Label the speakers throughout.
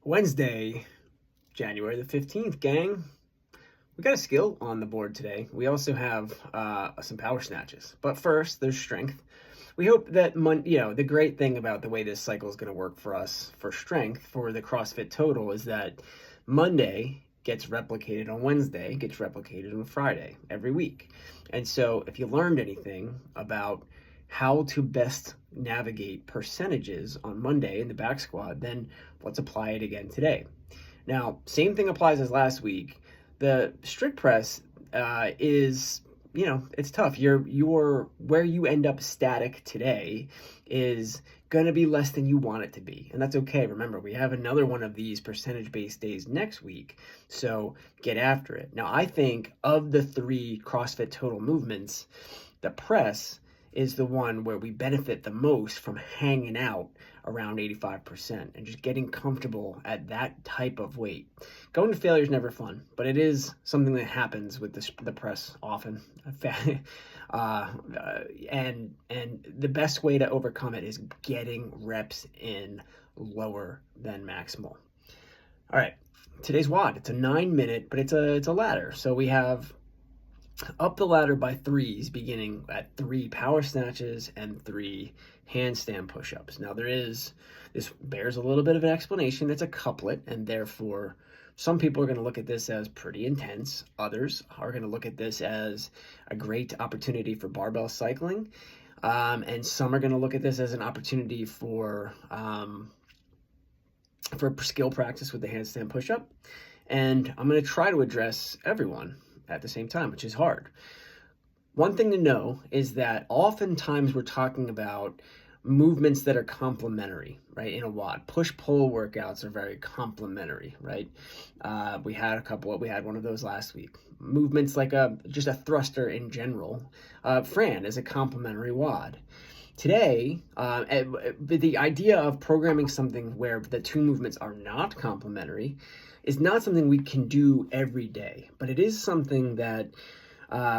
Speaker 1: Wednesday, January the 15th, gang. We got a skill on the board today. We also have some power snatches. But first, there's strength. We hope that, the great thing about the way this cycle is going to work for us for strength for the CrossFit total is that Monday gets replicated on Wednesday, gets replicated on Friday every week. And so if you learned anything about how to best navigate percentages on Monday in the back squat, then let's apply it again today. Now, same thing applies as last week. The strict press is, it's tough. Your where you end up static today is going to be less than you want it to be. And that's okay. Remember, we have another one of these percentage-based days next week. So get after it. Now, I think of the three CrossFit total movements, the press is the one where we benefit the most from hanging out around 85% and just getting comfortable at that type of weight. Going to failure is never fun, but it is something that happens with the press often. And the best way to overcome it is getting reps in lower than maximal. All right, today's WOD. It's a 9-minute, but it's a ladder. So we have up the ladder by threes, beginning at 3 power snatches and 3 handstand push-ups. Now this bears a little bit of an explanation. It's a couplet, and therefore some people are going to look at this as pretty intense. Others are going to look at this as a great opportunity for barbell cycling. And some are going to look at this as an opportunity for skill practice with the handstand push-up. And I'm going to try to address everyone at the same time, which is hard. One thing to know is that oftentimes we're talking about movements that are complementary, right? In a WOD, push-pull workouts are very complementary, right? We had one of those last week. Movements like just a thruster in general. Fran is a complementary WOD. Today, the idea of programming something where the two movements are not complementary is not something we can do every day, but it is something that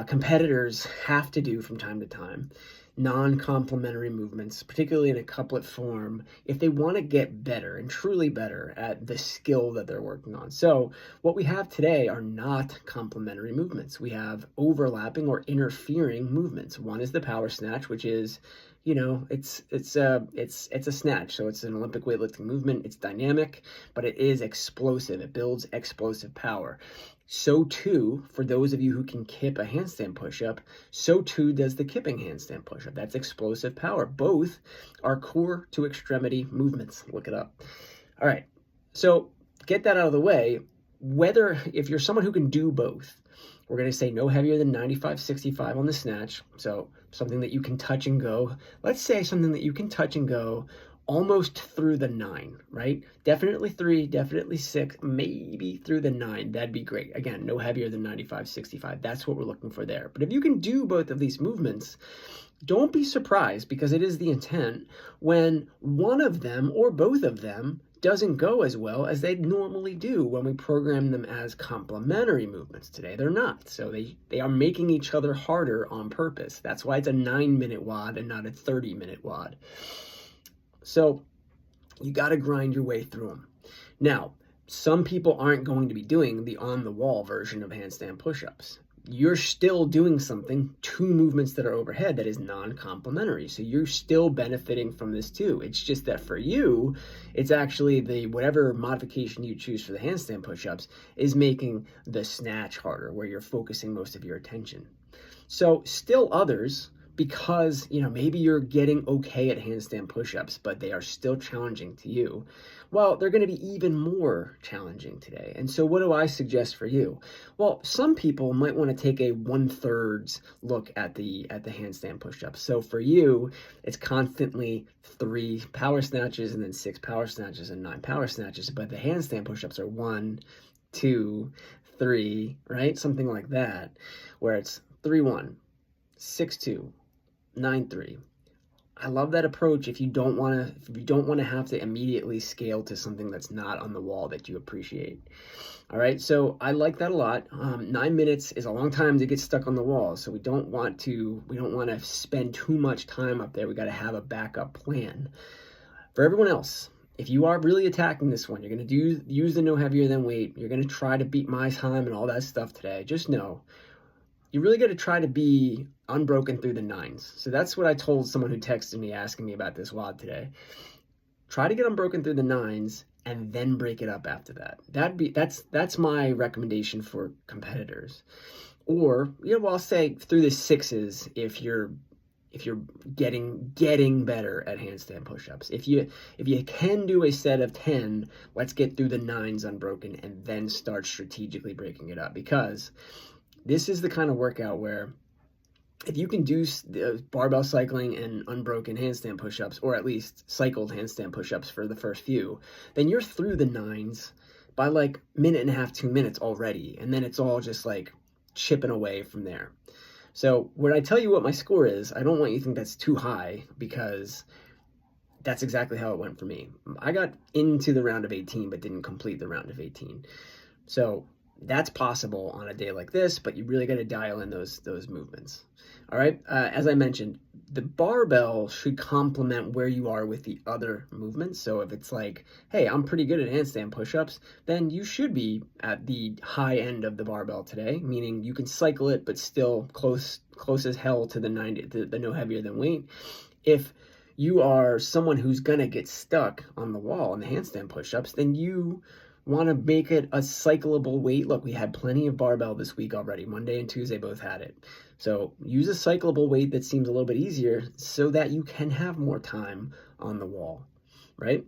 Speaker 1: competitors have to do from time to time. Non-complementary movements, particularly in a couplet form, if they want to get better and truly better at the skill that they're working on. So what we have today are not complementary movements. We have overlapping or interfering movements. One is the power snatch, which is, it's a snatch. So it's an Olympic weightlifting movement. It's dynamic, but it is explosive. It builds explosive power. So too, for those of you who can kip a handstand push-up, so too does the kipping handstand push-up. That's explosive power. Both are core to extremity movements. Look it up. All right, so get that out of the way. If you're someone who can do both, we're going to say no heavier than 95-65 on the snatch. So something that you can touch and go. Let's say something that you can touch and go almost through the 9, right? Definitely 3, definitely 6, maybe through the 9. That'd be great. Again, no heavier than 95-65. That's what we're looking for there. But if you can do both of these movements, don't be surprised, because it is the intent, when one of them or both of them doesn't go as well as they normally do when we program them as complementary movements. Today they're not. So they are making each other harder on purpose. That's why it's a 9-minute WOD and not a 30-minute WOD. So you got to grind your way through them. Now, some people aren't going to be doing the on-the-wall version of handstand push-ups. You're still doing something, 2 movements that are overhead, that is non-complementary. So you're still benefiting from this too. It's just that for you, it's actually whatever modification you choose for the handstand push-ups is making the snatch harder, where you're focusing most of your attention. So still others, because maybe you're getting okay at handstand push-ups, but they are still challenging to you, well, they're going to be even more challenging today. And so what do I suggest for you? Well, some people might want to take a 1/3 look at the handstand push-ups. So for you, it's constantly 3 power snatches and then 6 power snatches and 9 power snatches, but the handstand push-ups are 1, 2, 3, right? Something like that, where it's 3-1, 6-2, 9-3. I love that approach if you don't want to have to immediately scale to something that's not on the wall that you appreciate. All right, so I like that a lot. 9 minutes is a long time to get stuck on the wall, so we don't want to spend too much time up there. We got to have a backup plan. For everyone else, if you are really attacking this one, you're going to use the no heavier than weight, you're going to try to beat my time and all that stuff today, just know you really got to try to be unbroken through the nines. So that's what I told someone who texted me asking me about this WOD today. Try to get unbroken through the nines and then break it up after that. That's my recommendation for competitors. Or, I'll say through the sixes if you're getting better at handstand push-ups. If you can do a set of 10, let's get through the nines unbroken and then start strategically breaking it up, because this is the kind of workout where if you can do barbell cycling and unbroken handstand push-ups, or at least cycled handstand push-ups for the first few, then you're through the nines by like minute and a half, 2 minutes already, and then it's all just like chipping away from there. So when I tell you what my score is, I don't want you to think that's too high, because that's exactly how it went for me. I got into the round of 18, but didn't complete the round of 18. So that's possible on a day like this, but you really got to dial in those movements. All right. As I mentioned, the barbell should complement where you are with the other movements. So if it's like, hey, I'm pretty good at handstand push-ups, then you should be at the high end of the barbell today, meaning you can cycle it, but still close as hell to the 90, the no heavier than weight. If you are someone who's going to get stuck on the wall in the handstand push-ups, then you want to make it a cyclable weight. Look, we had plenty of barbell this week already. Monday and Tuesday both had it. So use a cyclable weight that seems a little bit easier so that you can have more time on the wall, right?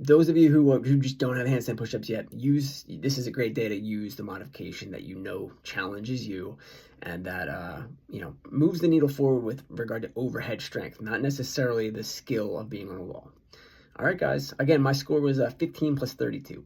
Speaker 1: Those of you who just don't have handstand push-ups yet, this is a great day to use the modification that challenges you and that moves the needle forward with regard to overhead strength, not necessarily the skill of being on a wall. All right, guys. Again, my score was 15 plus 32.